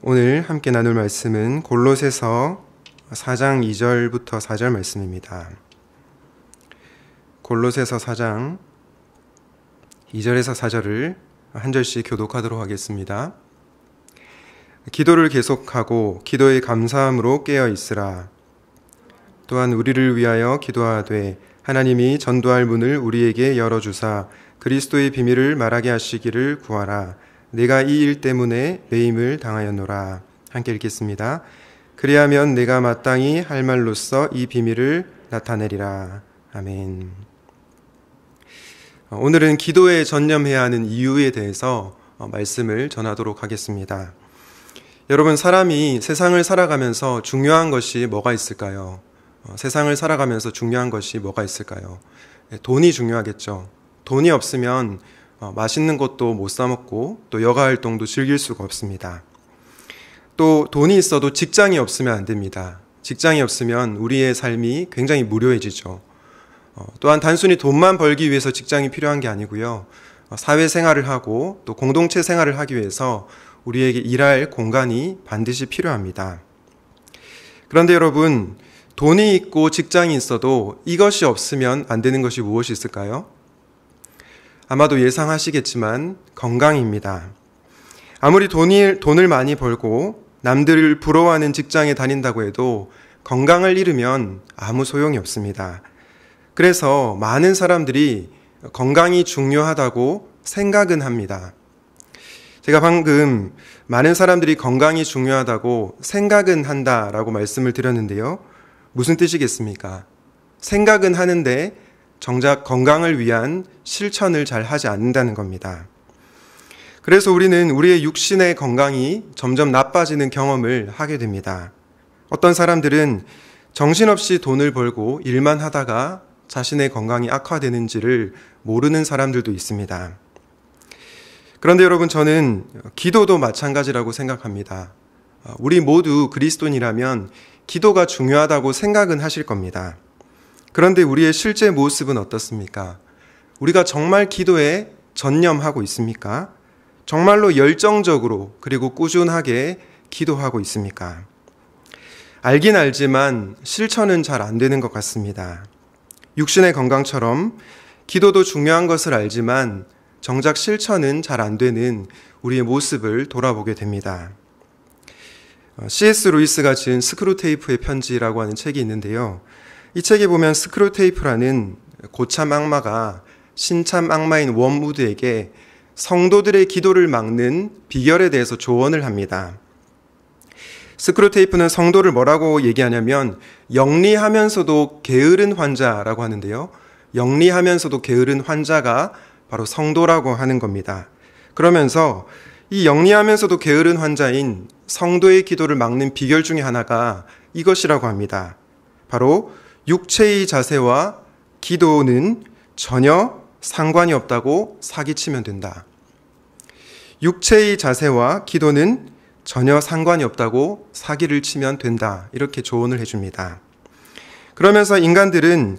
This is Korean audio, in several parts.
오늘 함께 나눌 말씀은 골로새서 4장 2절부터 4절 말씀입니다. 골로새서 4장 2절에서 4절을 한 절씩 교독하도록 하겠습니다. 기도를 계속하고 기도의 감사함으로 깨어 있으라. 또한 우리를 위하여 기도하되 하나님이 전도할 문을 우리에게 열어주사 그리스도의 비밀을 말하게 하시기를 구하라. 내가 이 일 때문에 매임을 당하였노라. 함께 읽겠습니다. 그리하면 내가 마땅히 할 말로써 이 비밀을 나타내리라. 아멘. 오늘은 기도에 전념해야 하는 이유에 대해서 말씀을 전하도록 하겠습니다. 여러분, 사람이 세상을 살아가면서 중요한 것이 뭐가 있을까요? 세상을 살아가면서 중요한 것이 뭐가 있을까요? 돈이 중요하겠죠. 돈이 없으면 맛있는 것도 못 사 먹고 또 여가 활동도 즐길 수가 없습니다. 또 돈이 있어도 직장이 없으면 안 됩니다. 직장이 없으면 우리의 삶이 굉장히 무료해지죠. 또한 단순히 돈만 벌기 위해서 직장이 필요한 게 아니고요. 사회생활을 하고 또 공동체 생활을 하기 위해서 우리에게 일할 공간이 반드시 필요합니다. 그런데 여러분, 돈이 있고 직장이 있어도 이것이 없으면 안 되는 것이 무엇이 있을까요? 아마도 예상하시겠지만 건강입니다. 아무리 돈을 많이 벌고 남들을 부러워하는 직장에 다닌다고 해도 건강을 잃으면 아무 소용이 없습니다. 그래서 많은 사람들이 건강이 중요하다고 생각은 합니다. 제가 방금 많은 사람들이 건강이 중요하다고 생각은 한다라고 말씀을 드렸는데요. 무슨 뜻이겠습니까? 생각은 하는데 정작 건강을 위한 실천을 잘 하지 않는다는 겁니다. 그래서 우리는 우리의 육신의 건강이 점점 나빠지는 경험을 하게 됩니다. 어떤 사람들은 정신없이 돈을 벌고 일만 하다가 자신의 건강이 악화되는지를 모르는 사람들도 있습니다. 그런데 여러분, 저는 기도도 마찬가지라고 생각합니다. 우리 모두 그리스도인이라면 기도가 중요하다고 생각은 하실 겁니다. 그런데 우리의 실제 모습은 어떻습니까? 우리가 정말 기도에 전념하고 있습니까? 정말로 열정적으로 그리고 꾸준하게 기도하고 있습니까? 알긴 알지만 실천은 잘 안 되는 것 같습니다. 육신의 건강처럼 기도도 중요한 것을 알지만 정작 실천은 잘 안 되는 우리의 모습을 돌아보게 됩니다. C.S. 루이스가 지은 스크루테이프의 편지라고 하는 책이 있는데요. 이 책에 보면 스크루테이프라는 고참 악마가 신참 악마인 웜우드에게 성도들의 기도를 막는 비결에 대해서 조언을 합니다. 스크루테이프는 성도를 뭐라고 얘기하냐면 영리하면서도 게으른 환자라고 하는데요. 영리하면서도 게으른 환자가 바로 성도라고 하는 겁니다. 그러면서 이 영리하면서도 게으른 환자인 성도의 기도를 막는 비결 중에 하나가 이것이라고 합니다. 바로 육체의 자세와 기도는 전혀 상관이 없다고 사기치면 된다. 육체의 자세와 기도는 전혀 상관이 없다고 사기를 치면 된다. 이렇게 조언을 해줍니다. 그러면서 인간들은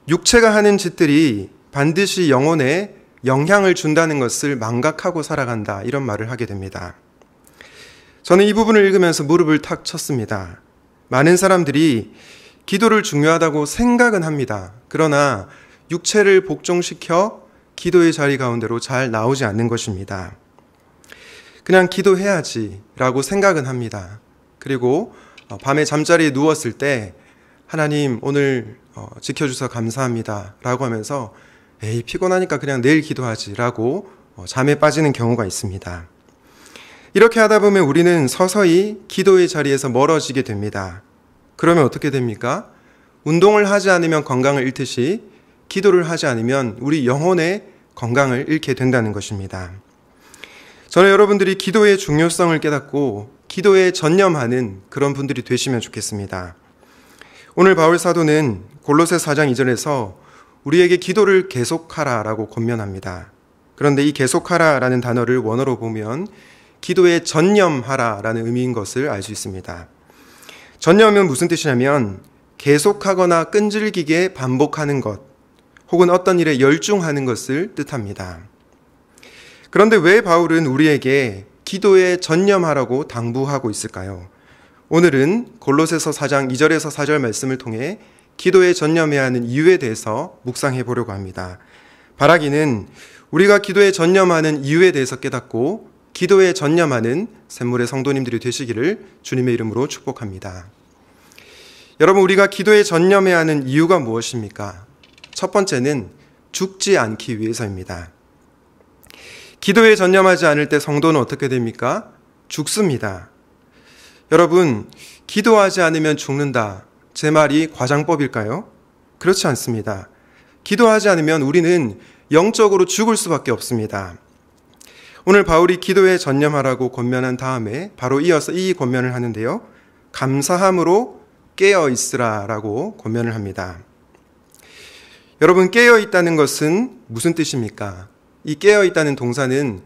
육체가 하는 짓들이 반드시 영혼에 영향을 준다는 것을 망각하고 살아간다. 이런 말을 하게 됩니다. 저는 이 부분을 읽으면서 무릎을 탁 쳤습니다. 많은 사람들이 기도를 중요하다고 생각은 합니다. 그러나 육체를 복종시켜 기도의 자리 가운데로 잘 나오지 않는 것입니다. 그냥 기도해야지 라고 생각은 합니다. 그리고 밤에 잠자리에 누웠을 때 하나님 오늘 지켜주셔서 감사합니다 라고 하면서 에이 피곤하니까 그냥 내일 기도하지 라고 잠에 빠지는 경우가 있습니다. 이렇게 하다 보면 우리는 서서히 기도의 자리에서 멀어지게 됩니다. 그러면 어떻게 됩니까? 운동을 하지 않으면 건강을 잃듯이 기도를 하지 않으면 우리 영혼의 건강을 잃게 된다는 것입니다. 저는 여러분들이 기도의 중요성을 깨닫고 기도에 전념하는 그런 분들이 되시면 좋겠습니다. 오늘 바울 사도는 골로새 4장 2절에서 우리에게 기도를 계속하라라고 권면합니다. 그런데 이 계속하라라는 단어를 원어로 보면 기도에 전념하라라는 의미인 것을 알 수 있습니다. 전념은 무슨 뜻이냐면 계속하거나 끈질기게 반복하는 것, 혹은 어떤 일에 열중하는 것을 뜻합니다. 그런데 왜 바울은 우리에게 기도에 전념하라고 당부하고 있을까요? 오늘은 골로새서 4장 2절에서 4절 말씀을 통해 기도에 전념해야 하는 이유에 대해서 묵상해 보려고 합니다. 바라기는 우리가 기도에 전념하는 이유에 대해서 깨닫고 기도에 전념하는 샘물의 성도님들이 되시기를 주님의 이름으로 축복합니다. 여러분, 우리가 기도에 전념해야 하는 이유가 무엇입니까? 첫 번째는 죽지 않기 위해서입니다. 기도에 전념하지 않을 때 성도는 어떻게 됩니까? 죽습니다. 여러분, 기도하지 않으면 죽는다. 제 말이 과장법일까요? 그렇지 않습니다. 기도하지 않으면 우리는 영적으로 죽을 수밖에 없습니다. 오늘 바울이 기도에 전념하라고 권면한 다음에 바로 이어서 이 권면을 하는데요. 감사함으로 깨어 있으라라고 권면을 합니다. 여러분, 깨어 있다는 것은 무슨 뜻입니까? 이 깨어 있다는 동사는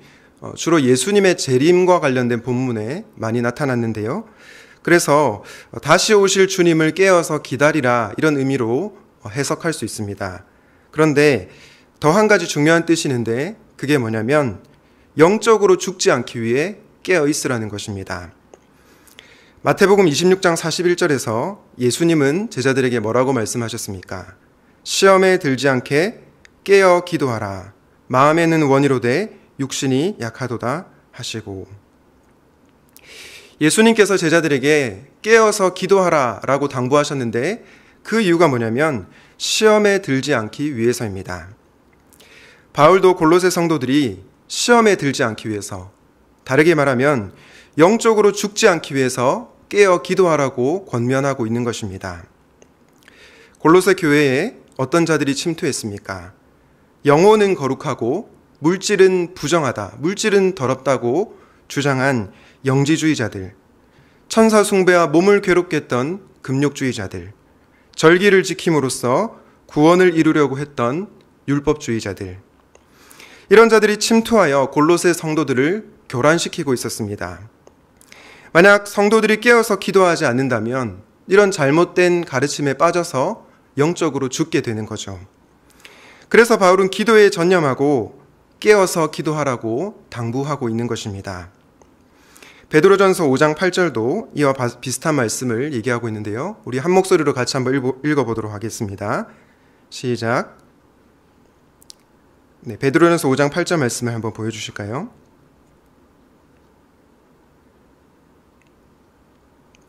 주로 예수님의 재림과 관련된 본문에 많이 나타났는데요. 그래서 다시 오실 주님을 깨어서 기다리라, 이런 의미로 해석할 수 있습니다. 그런데 더 한 가지 중요한 뜻이 있는데 그게 뭐냐면 영적으로 죽지 않기 위해 깨어 있으라는 것입니다. 마태복음 26장 41절에서 예수님은 제자들에게 뭐라고 말씀하셨습니까? 시험에 들지 않게 깨어 기도하라. 마음에는 원이로되 육신이 약하도다 하시고, 예수님께서 제자들에게 깨어서 기도하라 라고 당부하셨는데 그 이유가 뭐냐면 시험에 들지 않기 위해서입니다. 바울도 골로새 성도들이 시험에 들지 않기 위해서, 다르게 말하면 영적으로 죽지 않기 위해서 깨어 기도하라고 권면하고 있는 것입니다. 골로새 교회에 어떤 자들이 침투했습니까? 영혼은 거룩하고 물질은 부정하다, 물질은 더럽다고 주장한 영지주의자들, 천사 숭배와 몸을 괴롭게 했던 금욕주의자들, 절기를 지킴으로써 구원을 이루려고 했던 율법주의자들, 이런 자들이 침투하여 골로새 성도들을 교란시키고 있었습니다. 만약 성도들이 깨어서 기도하지 않는다면 이런 잘못된 가르침에 빠져서 영적으로 죽게 되는 거죠. 그래서 바울은 기도에 전념하고 깨어서 기도하라고 당부하고 있는 것입니다. 베드로전서 5장 8절도 이와 비슷한 말씀을 얘기하고 있는데요. 우리 한 목소리로 같이 한번 읽어보도록 하겠습니다. 시작. 네, 베드로전서 5장 8절 말씀을 한번 보여주실까요?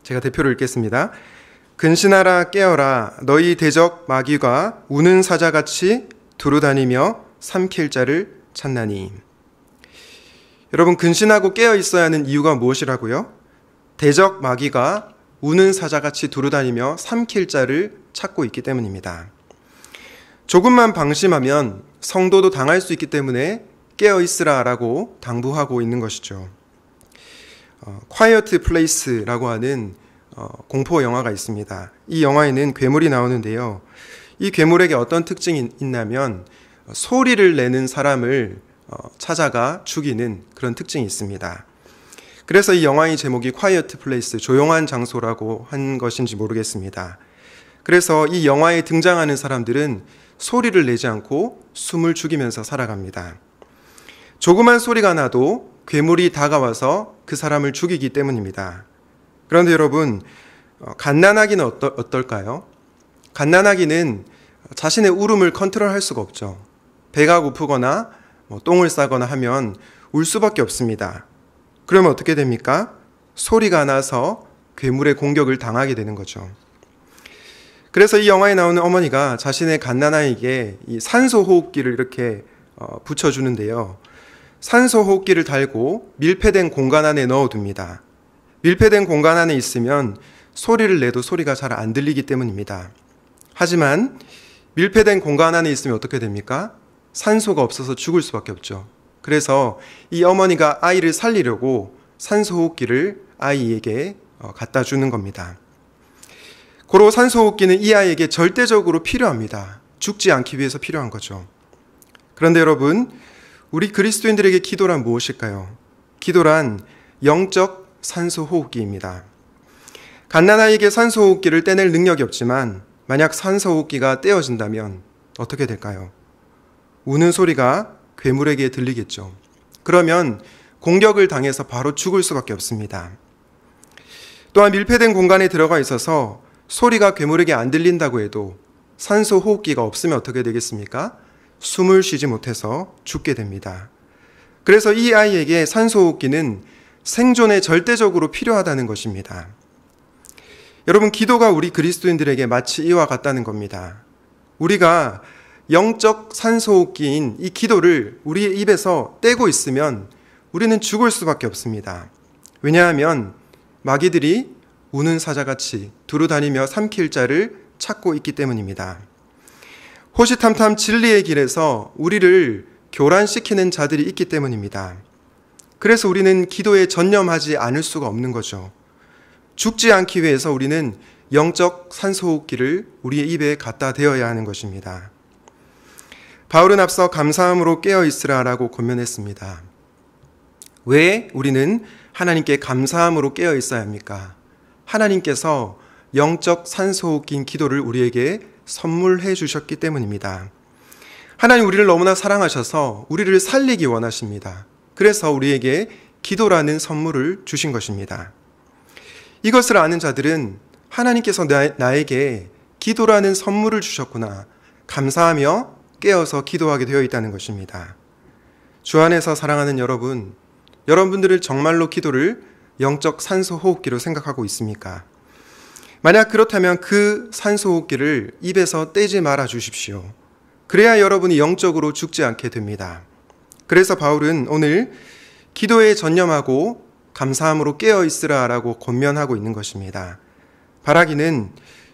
제가 대표로 읽겠습니다. 근신하라 깨어라, 너희 대적 마귀가 우는 사자같이 두루다니며 삼킬 자를 찾나니. 여러분, 근신하고 깨어 있어야 하는 이유가 무엇이라고요? 대적 마귀가 우는 사자같이 두루다니며 삼킬 자를 찾고 있기 때문입니다. 조금만 방심하면 성도도 당할 수 있기 때문에 깨어 있으라라고 당부하고 있는 것이죠. quiet place라고 하는 공포 영화가 있습니다. 이 영화에는 괴물이 나오는데요. 이 괴물에게 어떤 특징이 있냐면 소리를 내는 사람을 찾아가 죽이는 그런 특징이 있습니다. 그래서 이 영화의 제목이 quiet place, 조용한 장소라고 한 것인지 모르겠습니다. 그래서 이 영화에 등장하는 사람들은 소리를 내지 않고 숨을 죽이면서 살아갑니다. 조그만 소리가 나도 괴물이 다가와서 그 사람을 죽이기 때문입니다. 그런데 여러분, 갓난아기는 어떨까요? 갓난아기는 자신의 울음을 컨트롤할 수가 없죠. 배가 고프거나 똥을 싸거나 하면 울 수밖에 없습니다. 그러면 어떻게 됩니까? 소리가 나서 괴물의 공격을 당하게 되는 거죠. 그래서 이 영화에 나오는 어머니가 자신의 갓난아이에게 이 산소호흡기를 이렇게 붙여주는데요. 산소호흡기를 달고 밀폐된 공간 안에 넣어둡니다. 밀폐된 공간 안에 있으면 소리를 내도 소리가 잘 안 들리기 때문입니다. 하지만 밀폐된 공간 안에 있으면 어떻게 됩니까? 산소가 없어서 죽을 수밖에 없죠. 그래서 이 어머니가 아이를 살리려고 산소호흡기를 아이에게 갖다 주는 겁니다. 고로 산소호흡기는 이 아이에게 절대적으로 필요합니다. 죽지 않기 위해서 필요한 거죠. 그런데 여러분, 우리 그리스도인들에게 기도란 무엇일까요? 기도란 영적 산소호흡기입니다. 갓난아이에게 산소호흡기를 떼낼 능력이 없지만 만약 산소호흡기가 떼어진다면 어떻게 될까요? 우는 소리가 괴물에게 들리겠죠. 그러면 공격을 당해서 바로 죽을 수밖에 없습니다. 또한 밀폐된 공간에 들어가 있어서 소리가 괴물에게 안 들린다고 해도 산소 호흡기가 없으면 어떻게 되겠습니까? 숨을 쉬지 못해서 죽게 됩니다. 그래서 이 아이에게 산소 호흡기는 생존에 절대적으로 필요하다는 것입니다. 여러분, 기도가 우리 그리스도인들에게 마치 이와 같다는 겁니다. 우리가 영적 산소 호흡기인 이 기도를 우리의 입에서 떼고 있으면 우리는 죽을 수밖에 없습니다. 왜냐하면 마귀들이 우는 사자같이 두루다니며 삼킬 자를 찾고 있기 때문입니다. 호시탐탐 진리의 길에서 우리를 교란시키는 자들이 있기 때문입니다. 그래서 우리는 기도에 전념하지 않을 수가 없는 거죠. 죽지 않기 위해서 우리는 영적 산소호흡기를 우리의 입에 갖다 대어야 하는 것입니다. 바울은 앞서 감사함으로 깨어있으라라고 권면했습니다. 왜 우리는 하나님께 감사함으로 깨어있어야 합니까? 하나님께서 영적 산소호흡기인 기도를 우리에게 선물해 주셨기 때문입니다. 하나님 우리를 너무나 사랑하셔서 우리를 살리기 원하십니다. 그래서 우리에게 기도라는 선물을 주신 것입니다. 이것을 아는 자들은 하나님께서 나에게 기도라는 선물을 주셨구나, 감사하며 깨어서 기도하게 되어 있다는 것입니다. 주 안에서 사랑하는 여러분, 여러분들은 정말로 기도를 영적 산소 호흡기로 생각하고 있습니까? 만약 그렇다면 그 산소 호흡기를 입에서 떼지 말아 주십시오. 그래야 여러분이 영적으로 죽지 않게 됩니다. 그래서 바울은 오늘 기도에 전념하고 감사함으로 깨어있으라라고 권면하고 있는 것입니다. 바라기는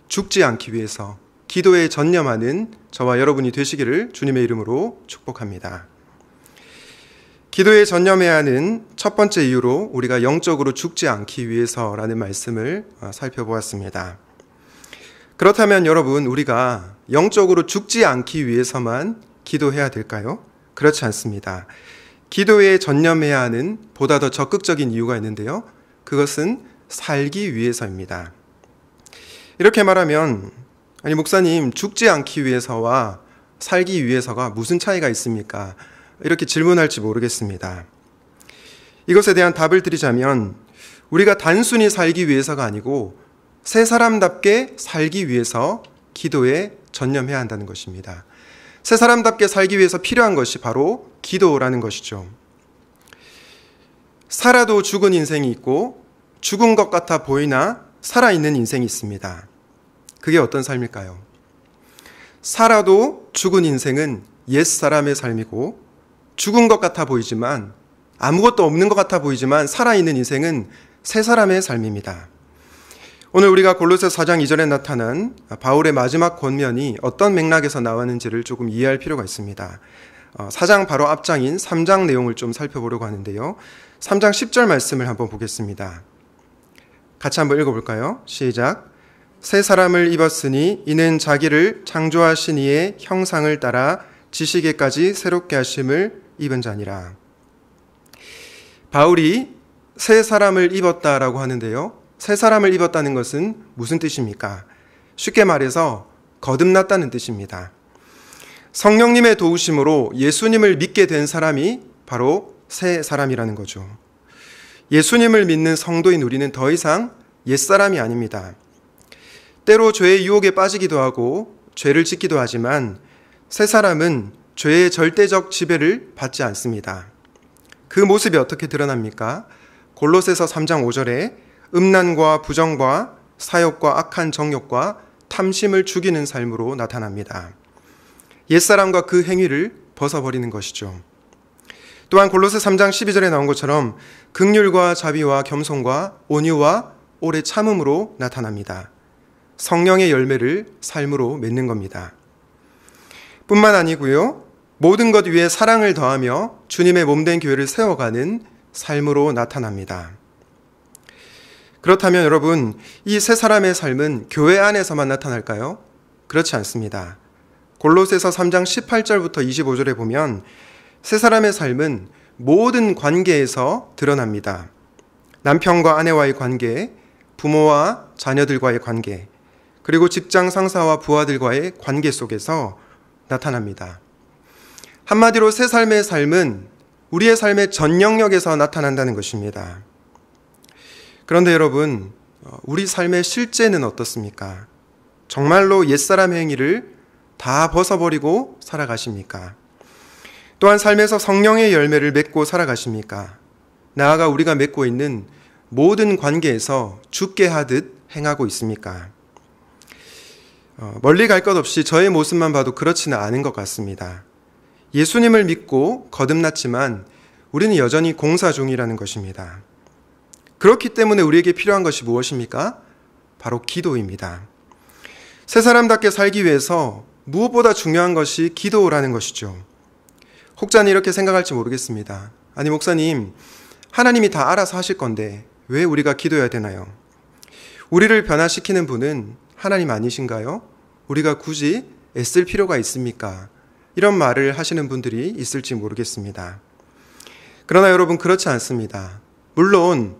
죽지 않기 위해서 기도에 전념하는 저와 여러분이 되시기를 주님의 이름으로 축복합니다. 기도에 전념해야 하는 첫 번째 이유로 우리가 영적으로 죽지 않기 위해서라는 말씀을 살펴보았습니다. 그렇다면 여러분, 우리가 영적으로 죽지 않기 위해서만 기도해야 될까요? 그렇지 않습니다. 기도에 전념해야 하는 보다 더 적극적인 이유가 있는데요. 그것은 살기 위해서입니다. 이렇게 말하면, 아니 목사님, 죽지 않기 위해서와 살기 위해서가 무슨 차이가 있습니까? 이렇게 질문할지 모르겠습니다. 이것에 대한 답을 드리자면, 우리가 단순히 살기 위해서가 아니고 새 사람답게 살기 위해서 기도에 전념해야 한다는 것입니다. 새 사람답게 살기 위해서 필요한 것이 바로 기도라는 것이죠. 살아도 죽은 인생이 있고 죽은 것 같아 보이나 살아있는 인생이 있습니다. 그게 어떤 삶일까요? 살아도 죽은 인생은 옛사람의 삶이고, 죽은 것 같아 보이지만, 아무것도 없는 것 같아 보이지만 살아있는 인생은 새 사람의 삶입니다. 오늘 우리가 골로새서 4장 2절에 나타난 바울의 마지막 권면이 어떤 맥락에서 나왔는지를 조금 이해할 필요가 있습니다. 4장 바로 앞장인 3장 내용을 좀 살펴보려고 하는데요. 3장 10절 말씀을 한번 보겠습니다. 같이 한번 읽어볼까요? 시작. 새 사람을 입었으니 이는 자기를 창조하신 이의 형상을 따라 지시기까지 새롭게 하심을 입은 자니라. 바울이 새 사람을 입었다라고 하는데요. 새 사람을 입었다는 것은 무슨 뜻입니까? 쉽게 말해서 거듭났다는 뜻입니다. 성령님의 도우심으로 예수님을 믿게 된 사람이 바로 새 사람이라는 거죠. 예수님을 믿는 성도인 우리는 더 이상 옛사람이 아닙니다. 때로 죄의 유혹에 빠지기도 하고 죄를 짓기도 하지만 새 사람은 죄의 절대적 지배를 받지 않습니다. 그 모습이 어떻게 드러납니까? 골로새서 3장 5절에 음란과 부정과 사욕과 악한 정욕과 탐심을 죽이는 삶으로 나타납니다. 옛사람과 그 행위를 벗어버리는 것이죠. 또한 골로새 3장 12절에 나온 것처럼 긍휼과 자비와 겸손과 온유와 오래 참음으로 나타납니다. 성령의 열매를 삶으로 맺는 겁니다. 뿐만 아니고요, 모든 것 위에 사랑을 더하며 주님의 몸된 교회를 세워가는 삶으로 나타납니다. 그렇다면 여러분, 이 새 사람의 삶은 교회 안에서만 나타날까요? 그렇지 않습니다. 골로새서 3장 18절부터 25절에 보면 새 사람의 삶은 모든 관계에서 드러납니다. 남편과 아내와의 관계, 부모와 자녀들과의 관계, 그리고 직장 상사와 부하들과의 관계 속에서 나타납니다. 한마디로 새 삶의 삶은 우리의 삶의 전 영역에서 나타난다는 것입니다. 그런데 여러분, 우리 삶의 실제는 어떻습니까? 정말로 옛사람 행위를 다 벗어버리고 살아가십니까? 또한 삶에서 성령의 열매를 맺고 살아가십니까? 나아가 우리가 맺고 있는 모든 관계에서 죽게 하듯 행하고 있습니까? 멀리 갈 것 없이 저의 모습만 봐도 그렇지는 않은 것 같습니다. 예수님을 믿고 거듭났지만 우리는 여전히 공사 중이라는 것입니다. 그렇기 때문에 우리에게 필요한 것이 무엇입니까? 바로 기도입니다. 새 사람답게 살기 위해서 무엇보다 중요한 것이 기도라는 것이죠. 혹자는 이렇게 생각할지 모르겠습니다. 아니, 목사님, 하나님이 다 알아서 하실 건데 왜 우리가 기도해야 되나요? 우리를 변화시키는 분은 하나님 아니신가요? 우리가 굳이 애쓸 필요가 있습니까? 이런 말을 하시는 분들이 있을지 모르겠습니다. 그러나 여러분, 그렇지 않습니다. 물론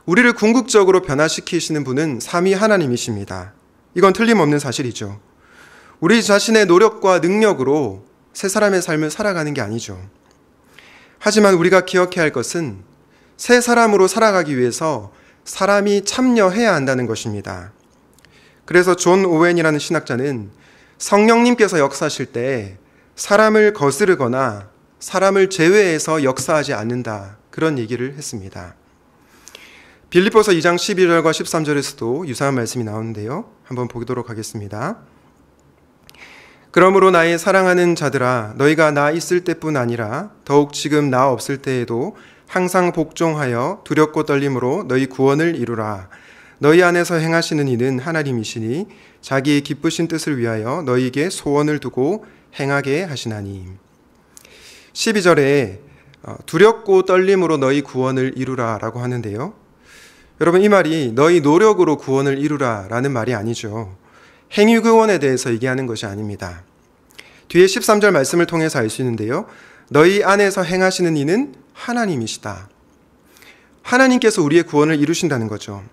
우리를 궁극적으로 변화시키시는 분은 삼위 하나님이십니다. 이건 틀림없는 사실이죠. 우리 자신의 노력과 능력으로 새 사람의 삶을 살아가는 게 아니죠. 하지만 우리가 기억해야 할 것은 새 사람으로 살아가기 위해서 사람이 참여해야 한다는 것입니다. 그래서 존 오웬이라는 신학자는 성령님께서 역사하실 때 사람을 거스르거나 사람을 제외해서 역사하지 않는다, 그런 얘기를 했습니다. 빌립보서 2장 12절과 13절에서도 유사한 말씀이 나오는데요. 한번 보도록 하겠습니다. 그러므로 나의 사랑하는 자들아, 너희가 나 있을 때뿐 아니라 더욱 지금 나 없을 때에도 항상 복종하여 두렵고 떨림으로 너희 구원을 이루라. 너희 안에서 행하시는 이는 하나님이시니 자기의 기쁘신 뜻을 위하여 너희에게 소원을 두고 행하게 하시나니. 12절에 두렵고 떨림으로 너희 구원을 이루라 라고 하는데요. 여러분, 이 말이 너희 노력으로 구원을 이루라 라는 말이 아니죠. 행위 구원에 대해서 얘기하는 것이 아닙니다. 뒤에 13절 말씀을 통해서 알 수 있는데요. 너희 안에서 행하시는 이는 하나님이시다. 하나님께서 우리의 구원을 이루신다는 거죠.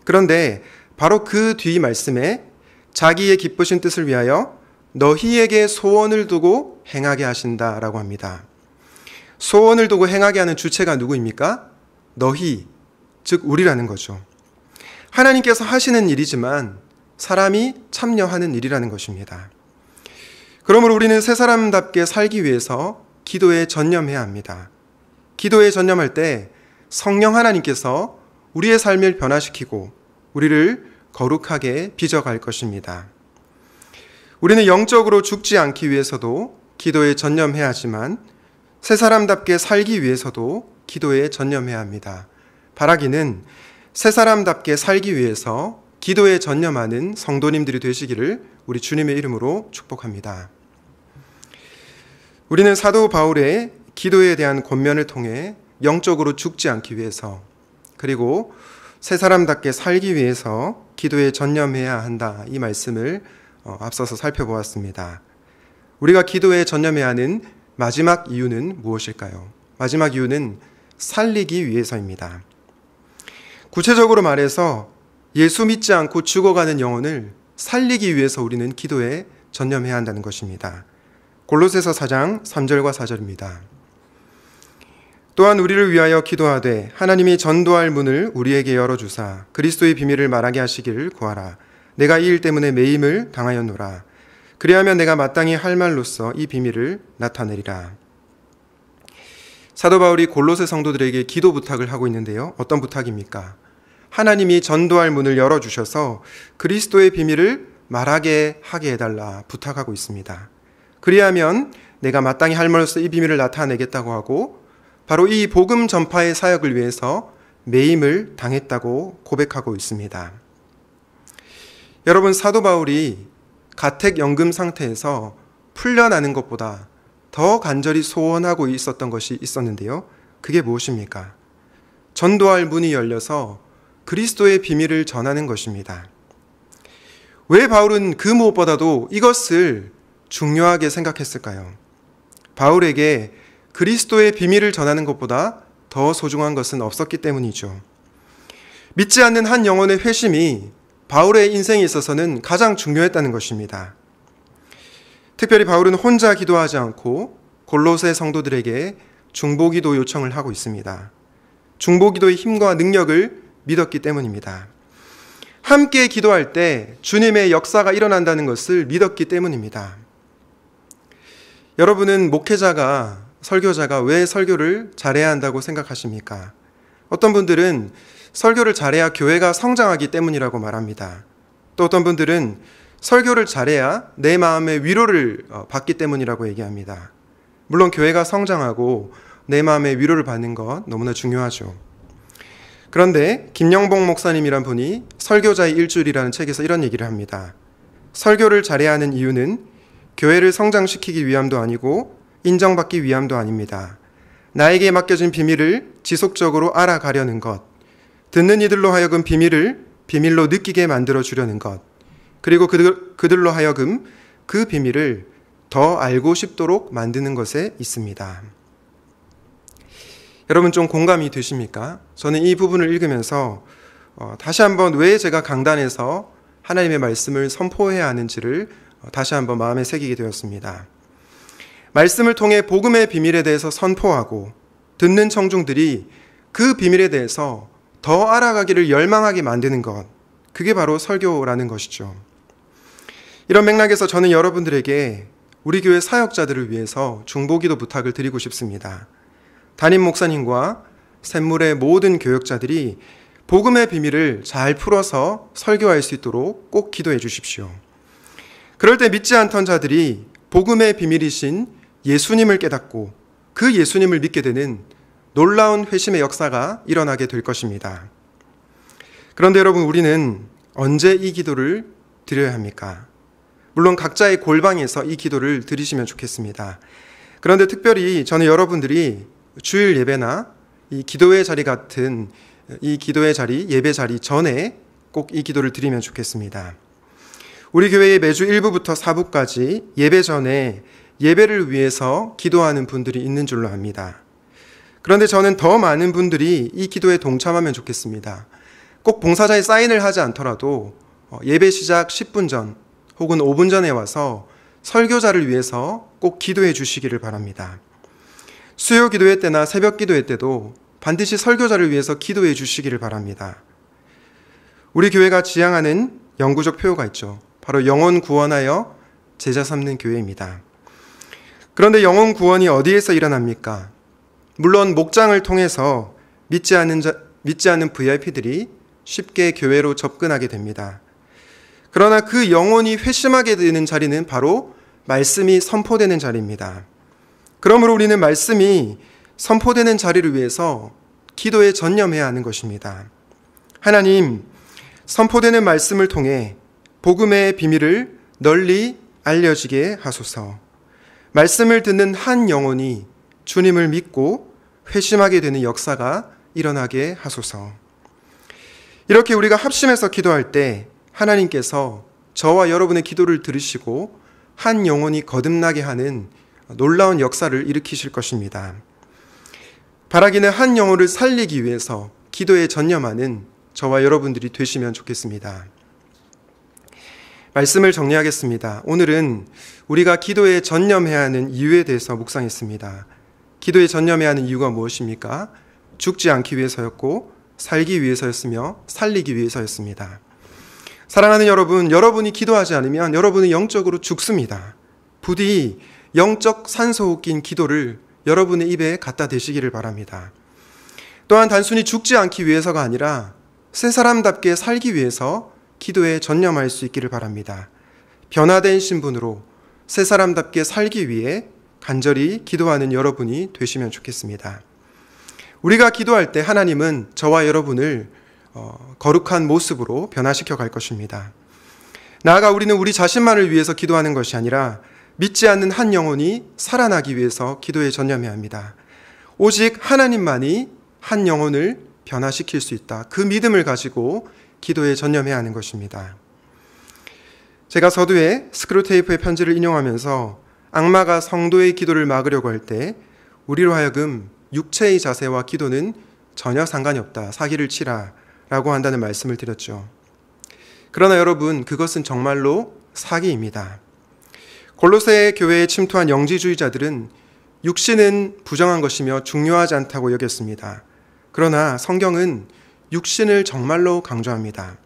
그런데 바로 그 뒤 말씀에 자기의 기쁘신 뜻을 위하여 너희에게 소원을 두고 행하게 하신다라고 합니다. 소원을 두고 행하게 하는 주체가 누구입니까? 너희, 즉 우리라는 거죠. 하나님께서 하시는 일이지만 사람이 참여하는 일이라는 것입니다. 그러므로 우리는 새 사람답게 살기 위해서 기도에 전념해야 합니다. 기도에 전념할 때 성령 하나님께서 우리의 삶을 변화시키고 우리를 거룩하게 빚어갈 것입니다. 우리는 영적으로 죽지 않기 위해서도 기도에 전념해야 하지만 새 사람답게 살기 위해서도 기도에 전념해야 합니다. 바라기는 새 사람답게 살기 위해서 기도에 전념하는 성도님들이 되시기를 우리 주님의 이름으로 축복합니다. 우리는 사도 바울의 기도에 대한 권면을 통해 영적으로 죽지 않기 위해서, 그리고 새 사람답게 살기 위해서 기도에 전념해야 한다, 이 말씀을 앞서서 살펴보았습니다. 우리가 기도에 전념해야 하는 마지막 이유는 무엇일까요? 마지막 이유는 살리기 위해서입니다. 구체적으로 말해서 예수 믿지 않고 죽어가는 영혼을 살리기 위해서 우리는 기도에 전념해야 한다는 것입니다. 골로새서 4장 3절과 4절입니다. 또한 우리를 위하여 기도하되 하나님이 전도할 문을 우리에게 열어주사 그리스도의 비밀을 말하게 하시기를 구하라. 내가 이 일 때문에 매임을 당하였노라. 그리하면 내가 마땅히 할 말로써 이 비밀을 나타내리라. 사도 바울이 골로새 성도들에게 기도 부탁을 하고 있는데요. 어떤 부탁입니까? 하나님이 전도할 문을 열어주셔서 그리스도의 비밀을 말하게 하게 해달라 부탁하고 있습니다. 그리하면 내가 마땅히 할 말로써 이 비밀을 나타내겠다고 하고, 바로 이 복음 전파의 사역을 위해서 매임을 당했다고 고백하고 있습니다. 여러분, 사도 바울이 가택연금 상태에서 풀려나는 것보다 더 간절히 소원하고 있었던 것이 있었는데요. 그게 무엇입니까? 전도할 문이 열려서 그리스도의 비밀을 전하는 것입니다. 왜 바울은 그 무엇보다도 이것을 중요하게 생각했을까요? 바울에게 그리스도의 비밀을 전하는 것보다 더 소중한 것은 없었기 때문이죠. 믿지 않는 한 영혼의 회심이 바울의 인생에 있어서는 가장 중요했다는 것입니다. 특별히 바울은 혼자 기도하지 않고 골로새 성도들에게 중보기도 요청을 하고 있습니다. 중보기도의 힘과 능력을 믿었기 때문입니다. 함께 기도할 때 주님의 역사가 일어난다는 것을 믿었기 때문입니다. 여러분은 목회자가, 설교자가 왜 설교를 잘해야 한다고 생각하십니까? 어떤 분들은 설교를 잘해야 교회가 성장하기 때문이라고 말합니다. 또 어떤 분들은 설교를 잘해야 내 마음의 위로를 받기 때문이라고 얘기합니다. 물론 교회가 성장하고 내 마음의 위로를 받는 것 너무나 중요하죠. 그런데 김영봉 목사님이란 분이 설교자의 일주일이라는 책에서 이런 얘기를 합니다. 설교를 잘해야 하는 이유는 교회를 성장시키기 위함도 아니고 인정받기 위함도 아닙니다. 나에게 맡겨진 비밀을 지속적으로 알아가려는 것, 듣는 이들로 하여금 비밀을 비밀로 느끼게 만들어 주려는 것, 그리고 그들로 하여금 그 비밀을 더 알고 싶도록 만드는 것에 있습니다. 여러분 좀 공감이 되십니까? 저는 이 부분을 읽으면서 다시 한번 왜 제가 강단에서 하나님의 말씀을 선포해야 하는지를 다시 한번 마음에 새기게 되었습니다. 말씀을 통해 복음의 비밀에 대해서 선포하고 듣는 청중들이 그 비밀에 대해서 더 알아가기를 열망하게 만드는 것, 그게 바로 설교라는 것이죠. 이런 맥락에서 저는 여러분들에게 우리 교회 사역자들을 위해서 중보기도 부탁을 드리고 싶습니다. 담임 목사님과 샘물의 모든 교역자들이 복음의 비밀을 잘 풀어서 설교할 수 있도록 꼭 기도해 주십시오. 그럴 때 믿지 않던 자들이 복음의 비밀이신 예수님을 깨닫고 그 예수님을 믿게 되는 놀라운 회심의 역사가 일어나게 될 것입니다. 그런데 여러분, 우리는 언제 이 기도를 드려야 합니까? 물론 각자의 골방에서 이 기도를 드리시면 좋겠습니다. 그런데 특별히 저는 여러분들이 주일 예배나 이 기도의 자리 같은 이 기도의 자리, 예배 자리 전에 꼭 이 기도를 드리면 좋겠습니다. 우리 교회의 매주 1부부터 4부까지 예배 전에 예배를 위해서 기도하는 분들이 있는 줄로 압니다. 그런데 저는 더 많은 분들이 이 기도에 동참하면 좋겠습니다. 꼭 봉사자의 사인을 하지 않더라도 예배 시작 10분 전 혹은 5분 전에 와서 설교자를 위해서 꼭 기도해 주시기를 바랍니다. 수요 기도회 때나 새벽 기도회 때도 반드시 설교자를 위해서 기도해 주시기를 바랍니다. 우리 교회가 지향하는 영구적 표어가 있죠. 바로 영혼 구원하여 제자 삼는 교회입니다. 그런데 영혼 구원이 어디에서 일어납니까? 물론 목장을 통해서 믿지 않는 VIP들이 쉽게 교회로 접근하게 됩니다. 그러나 그 영혼이 회심하게 되는 자리는 바로 말씀이 선포되는 자리입니다. 그러므로 우리는 말씀이 선포되는 자리를 위해서 기도에 전념해야 하는 것입니다. 하나님, 선포되는 말씀을 통해 복음의 비밀을 널리 알려지게 하소서. 말씀을 듣는 한 영혼이 주님을 믿고 회심하게 되는 역사가 일어나게 하소서. 이렇게 우리가 합심해서 기도할 때 하나님께서 저와 여러분의 기도를 들으시고 한 영혼이 거듭나게 하는 놀라운 역사를 일으키실 것입니다. 바라기는 한 영혼을 살리기 위해서 기도에 전념하는 저와 여러분들이 되시면 좋겠습니다. 말씀을 정리하겠습니다. 오늘은 우리가 기도에 전념해야 하는 이유에 대해서 묵상했습니다. 기도에 전념해야 하는 이유가 무엇입니까? 죽지 않기 위해서였고 살기 위해서였으며 살리기 위해서였습니다. 사랑하는 여러분, 여러분이 기도하지 않으면 여러분은 영적으로 죽습니다. 부디 영적 산소호흡기인 기도를 여러분의 입에 갖다 대시기를 바랍니다. 또한 단순히 죽지 않기 위해서가 아니라 새 사람답게 살기 위해서 기도에 전념할 수 있기를 바랍니다. 변화된 신분으로 새 사람답게 살기 위해 간절히 기도하는 여러분이 되시면 좋겠습니다. 우리가 기도할 때 하나님은 저와 여러분을 거룩한 모습으로 변화시켜 갈 것입니다. 나아가 우리는 우리 자신만을 위해서 기도하는 것이 아니라 믿지 않는 한 영혼이 살아나기 위해서 기도에 전념해야 합니다. 오직 하나님만이 한 영혼을 변화시킬 수 있다. 그 믿음을 가지고 기도에 전념해야 하는 것입니다. 제가 서두에 스크루테이프의 편지를 인용하면서 악마가 성도의 기도를 막으려고 할 때 우리로 하여금 육체의 자세와 기도는 전혀 상관이 없다. 사기를 치라 라고 한다는 말씀을 드렸죠. 그러나 여러분, 그것은 정말로 사기입니다. 골로새 교회에 침투한 영지주의자들은 육신은 부정한 것이며 중요하지 않다고 여겼습니다. 그러나 성경은 육신을 정말로 강조합니다.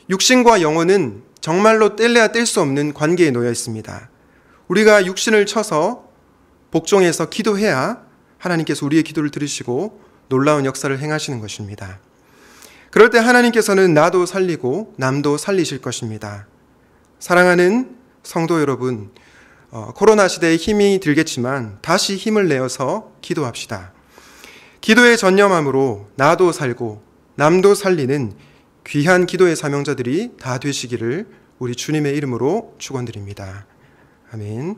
육신과 영혼은 정말로 뗄래야 뗄 수 없는 관계에 놓여 있습니다. 우리가 육신을 쳐서 복종해서 기도해야 하나님께서 우리의 기도를 들으시고 놀라운 역사를 행하시는 것입니다. 그럴 때 하나님께서는 나도 살리고 남도 살리실 것입니다. 사랑하는 성도 여러분, 코로나 시대에 힘이 들겠지만 다시 힘을 내어서 기도합시다. 기도에 전념함으로 나도 살고 남도 살리는 귀한 기도의 사명자들이 다 되시기를 우리 주님의 이름으로 축원드립니다. 아멘.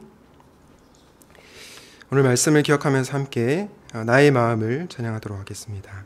오늘 말씀을 기억하면서 함께 나의 마음을 찬양하도록 하겠습니다.